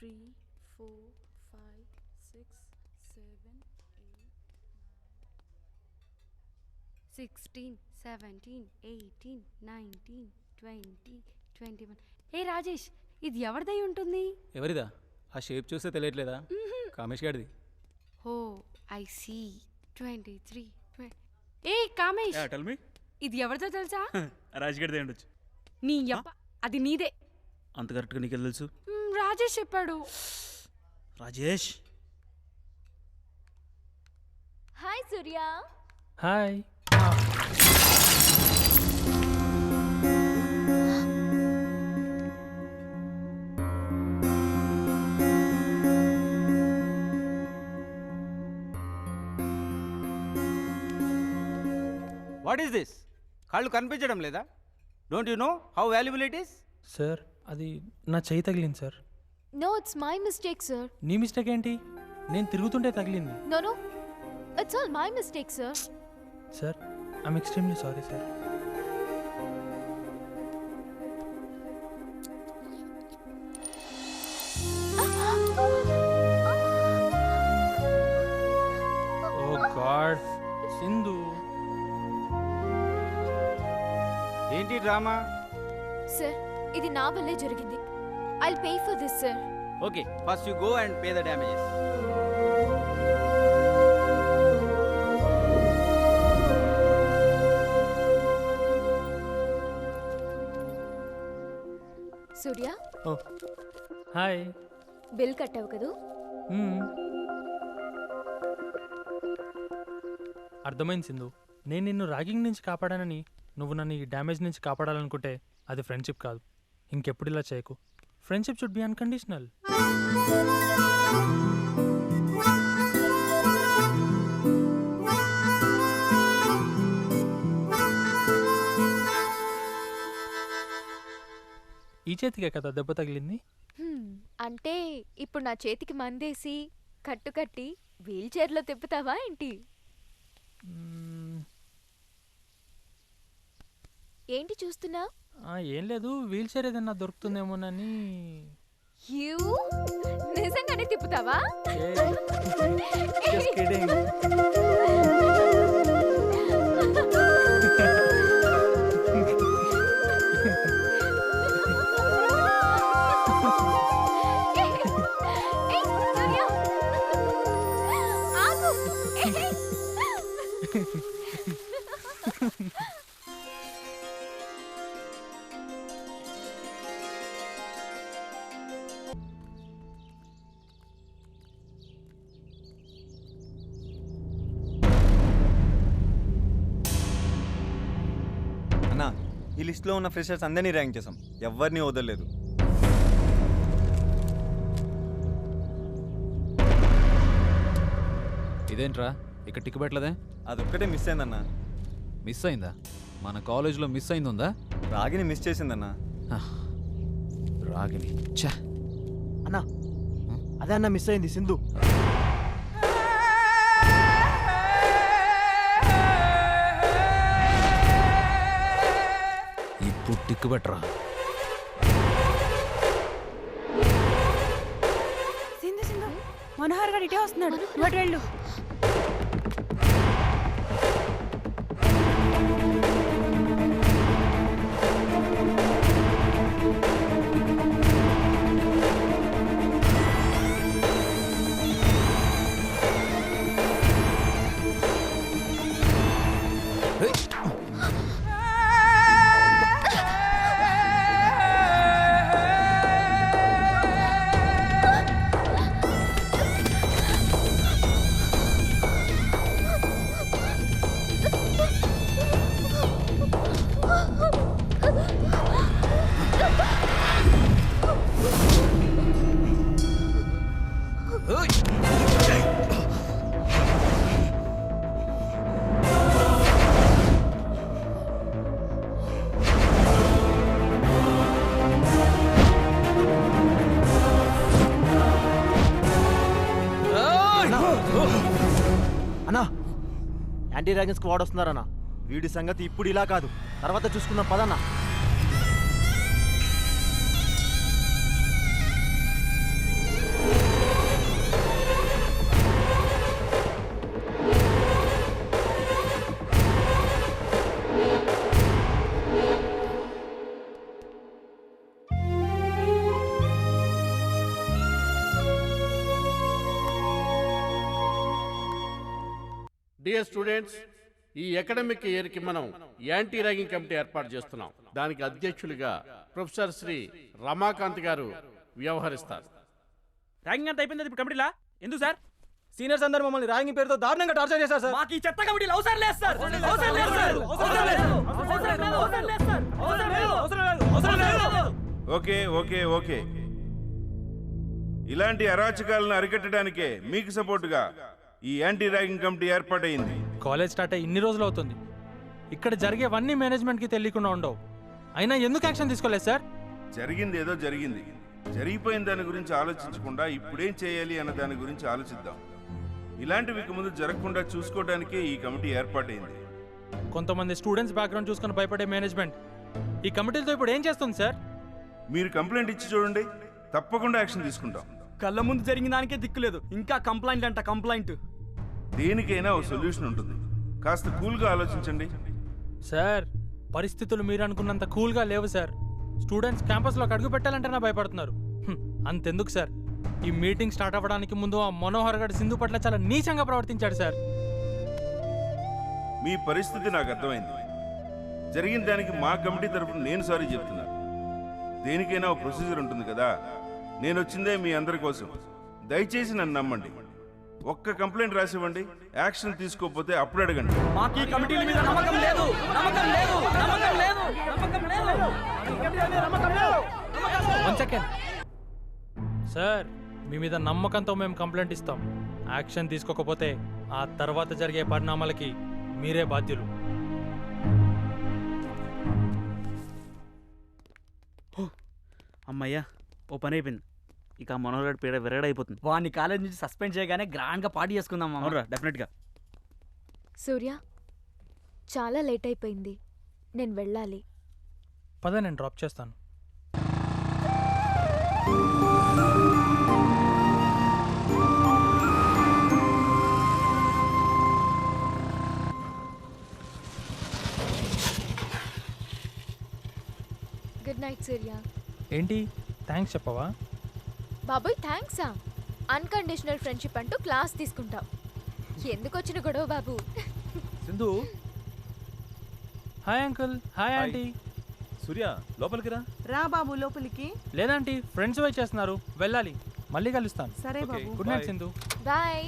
3, 4, 5, 6, 7, 8, 16, 17, 18, 19, 20, 21. ఏ రాజేష్, ఇది ఎవరిదై ఉంటుంది? ఎవరిదా? ఆ షేప్ చూస్తే తెలియట్లేదా? కామేష్ గారిది. Oh I see. 23. ఏ కామేష్, టెల్ మీ. ఇది ఎవరిదో తెలుసా? రాజ్ గారిదే ఉండొచ్చు. నీ యప్ప, అది నీదే. అంత కరెక్ట్గా నీకెళ్ళి తెలుసు? రాజేష్ చెప్పాడు. Rajesh. Hi Surya. Hi. What is this? కాళ్ళు కనిపించడం లేదా? Don't you know how valuable it is? Sir, అది నా చెయ్యి తగిలింది sir. No, it's my mistake sir. నీ మిస్టేక్ ఏంటి? నేను తిరుగుతుంటే తగిలింది. No, it's all my mistake sir. Sir, I'm extremely sorry sir. Oh God, Sindhu. ఏంటి డ్రామా? సార్, ఇది నా వల్లే జరిగింది. I'll pay for this sir. Okay, first you go and pay the damages. Surya, oh hi. Bill కట్టావు కదూ? అర్థమైంది సింధు. నేను నిన్ను ర్యాగింగ్ నుంచి కాపాడానని నువ్వు నన్ను ఈ డ్యామేజ్ నుంచి కాపాడాలనుకుంటే అది ఫ్రెండ్షిప్ కాదు. ఇంకెప్పుడు ఇలా చేయకు. Friendship should be unconditional. ఈ చేతికే కదా దెబ్బ తగిలింది. అంటే ఇప్పుడు నా చేతికి మందేసి కట్టుకట్టి వీల్ చైర్లో తిప్పుతావా ఏంటి? ఏంటి చూస్తున్నా? ఏం లేదు, వీల్ చైర్ ఏదన్నా దొరుకుతుందేమోనని. నిజంగానే తిప్పుతావా? Just kidding. అన్నా, ఈ లిస్ట్లో ఉన్న ఫ్రెషర్స్ అందరినీ ర్యాంక్ చేసాం, ఎవరిని వదలలేదు. ఇదేంట్రా ఇక్కడ టిక్ పెట్టలేదే? అదొక్కటే మిస్ అయిందన్నా. మిస్ అయిందా? మన కాలేజ్లో మిస్ అయిందా? రాగిని మిస్ చేసిందన్నా. రాగిని ఛా అన్నా, అదే అన్న మిస్ అయింది, సింధు. ఇప్పుడు టిక్ పెట్టరా. సింధు సింధు, మనోహర్ గారు ఇటే వస్తున్నాడు. వాడు వెళ్ళు. అన్నా, యాంటీ ర్యాగింగ్ స్క్వాడ్ వస్తున్నారన్నా. వీడి సంగతి ఇప్పుడు ఇలా కాదు, తర్వాత చూసుకుందాం పదన్నా. డియర్ స్టూడెంట్స్, ఈ అకాడమిక్ ఇయర్కి మనం యాంటీ ర్యాగింగ్ కమిటీ ఏర్పాటు చేస్తున్నాం. దానికి అధ్యక్షులుగా ప్రొఫెసర్ శ్రీ రమాకాంత్ గారు వ్యవహరిస్తారు. ర్యాగింగ్ అంతా అయిపోయింది ఇప్పుడు కమిటీలా ఎందుకు సార్? సీనియర్స్ అందరూ మమ్మల్ని ర్యాగింగ్ పేరుతో దారుణంగా టార్చర్ చేశారు సార్. మాకు ఈ చెత్త కమిటీలు అవసరం లేదు సార్. అవసరం లేదు సార్. అవసరం లేదు. అవసరం లేదు. అవసరం లేదు సార్. అవసరం లేదు. అవసరం లేదు. అవసరం లేదు. ఓకే ఓకే ఓకే, ఇలాంటి అరాచకాలను అరికట్టడానికే మీకు సపోర్టుగా ఈ యాంటీ ర్యాగింగ్ కమిటీ ఏర్పాటైంది. కాలేజ్ స్టార్ట్ అయ్యి ఇన్ని రోజులు అవుతుంది. ఇక్కడ జరిగేవన్నీ మేనేజ్మెంట్కి తెలియకుండా ఉండవు. అయినా ఎందుకు యాక్షన్ తీసుకోలేదు సార్? జరిగింది ఏదో జరిగింది. జరిగిపోయిన దాని గురించి ఆలోచించకుండా ఇప్పుడేం చేయాలి అన్న దాని గురించి ఆలోచిద్దాం. ఇలాంటివి ఇక ముందు జరగకుండా చూసుకోవడానికే ఈ కమిటీ ఏర్పాటైంది. కొంతమంది స్టూడెంట్స్ బ్యాక్గ్రౌండ్ చూసుకొని భయపడే మేనేజ్మెంట్ ఈ కమిటీలతో ఇప్పుడు ఏం చేస్తుంది సార్? మీరు కంప్లైంట్ ఇచ్చి చూడండి, తప్పకుండా యాక్షన్ తీసుకుంటాం. కళ్ళ ముందు జరిగిన దానికే దిక్కులేదు, ఇంకా కంప్లైంట్ అంట కంప్లైంట్. దేనికైనా ఒక సొల్యూషన్ ఉంటుంది. కాస్త కూల్గా ఆలోచించండి. సార్, పరిస్థితులు మీరు అనుకున్నంత కూల్గా లేవు సార్. స్టూడెంట్స్ క్యాంపస్లోకి అడుగు పెట్టాలంటేనే భయపడుతున్నారు. అంతెందుకు సార్, ఈ మీటింగ్ స్టార్ట్ అవ్వడానికి ముందు ఆ మనోహర్ గడ్ సింధు పట్ల చాలా నీచంగా ప్రవర్తించాడు సార్. మీ పరిస్థితి నాకు అర్థమైంది. జరిగిన దానికి మా కమిటీ తరఫున నేను సారీ చెప్తున్నా. దేనికైనా ఒక ప్రొసీజర్ ఉంటుంది కదా. నేను వచ్చిందే మీ అందరి కోసం. దయచేసి నన్ను నమ్మండి. ఒక్క కంప్లైంట్ రాసివ్వండి, యాక్షన్ తీసుకోకపోతే అప్పుడు అడగండి. మాకు ఈ కమిటీల మీద నమ్మకం లేదు. నమ్మకం లేదు. నమ్మకం లేదు. నమ్మకం లేదు. వన్ సెకండ్ సార్, మీ మీద నమ్మకంతో మేము కంప్లైంట్ ఇస్తాం. యాక్షన్ తీసుకోకపోతే ఆ తర్వాత జరిగే పరిణామాలకి మీరే బాధ్యులు. అమ్మయ్యా, ఓ పని అయిపోయింది. ఇక మనోహర్ పీడ విరగడైపోతుంది. వాడిని కాలేజ్ నుంచి సస్పెండ్ చేయగానే గ్రాండ్గా పార్టీ చేసుకుందాం. అవునరా, డెఫినెట్గా. సూర్య, చాలా లేట్ అయిపోయింది, నేను వెళ్ళాలి. పద, నేను డ్రాప్ చేస్తాను. Good night Surya. ఏంటి థ్యాంక్స్ చెప్పవా? బాబోయ్, థ్యాంక్సా? అన్కండిషనల్ ఫ్రెండ్షిప్ అంటూ క్లాస్ తీసుకుంటావు. ఎందుకు వచ్చిన గొడవ బాబు? Sindhu. Hi uncle. Hi aunty. Surya, లోపలికి రా. రా బాబు లోపలికి. లేదంటీ, ఫ్రెండ్స్ వెయిట్ చేస్తున్నారు, వెళ్ళాలి. మళ్ళీ కలుస్తాను. సరే బాబు. Good night Sindhu. బాయ్.